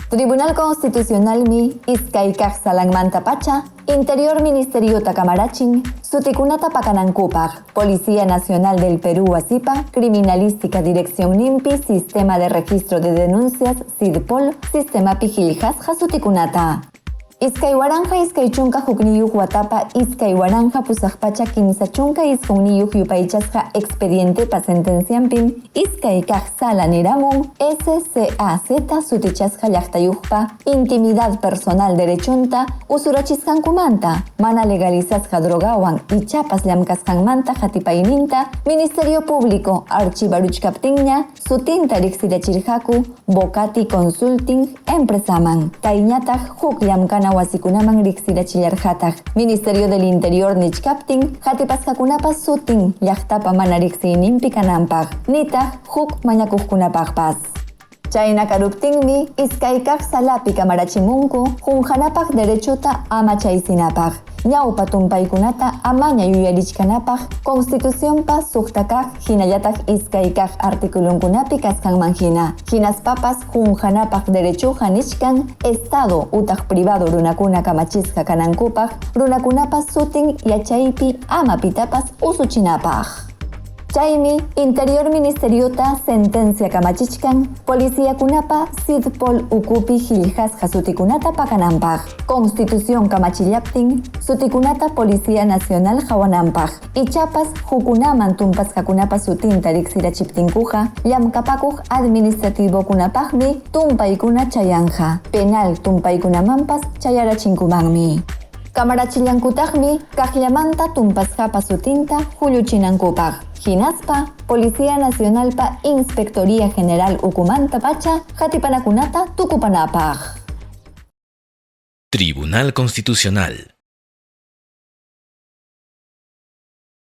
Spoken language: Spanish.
Tribunal Constitucional mi iskaykaq salanmanta pacha, Interior Ministerio Tacamarachin, Sutikunata Pacanancupaj, Policía Nacional del Perú Asipa, Criminalística Dirección NIMPI, Sistema de Registro de Denuncias, SIDPOL, Sistema Pijilhasja Sutikunata. Iskaywaranja iskaychunka hukniyuq watapa iskaywaranja pusaqpacha kimsachunka isquniyuq yupaychasqa expedientepa sentencianpim iskaykaq sala niramun SCAZ sutichasqa llaqtayuqpa intimidad personal derechunta usurachisqankumanta mana legalizasqa drogawan ichapas llamkasqanmanta hatipayninta Ministerio Público archivaruchkaptinña sutinta riqsirachirqaku Bocati Consulting empresaman kayñataq huk llamkana wasikunaman riqsirachillarqataq Ministerio del Interior nichkaptin hatipasqakunapas sutin llaqtapa mana riqsiyninpi kananpaq nitaq huk mañakuqkunapaqpas. Chayna karuptinmi iskaykaq salapi kamarachimunku hunhanapaq derechota ama chaysinapaq ñawpa tumpaykunata amaña yuyarichkanapaq Constitucionpa suqtakaq hinallataq iskaykaq articulunkunapi kasqanman hinaspapas hunhanapaq derechuqa nishkan Estado utaq privado runakuna kamachisqa kanankupaq runakunapas sutin yachaypi ama pitapas usuchinapaq. Chaymi Interior Ministeriota sentencia kamachichkan Policía kunapa SIDPOL ukupi hillhasqa sutikunata pakananpaq Constitución kamachillaptin sutikunata Policía Nacional hawananpaq ichapas hukunaman tumpasqakunapas sutinta riqsirachiptinkuqa llamkapakuq administrativo kunapaqmi tumpaykuna chayanja penal tumpaykunamanpas chayarachinkumanmi. Kamarachillankutajmi kaqllamanta tumpasqapa sutinta hulluchinankupaq. Hinaspa, Policía Nacionalpa Inspectoría General ukumanta pacha hatipanakunata tukupanapaq. Tribunal Constitucional.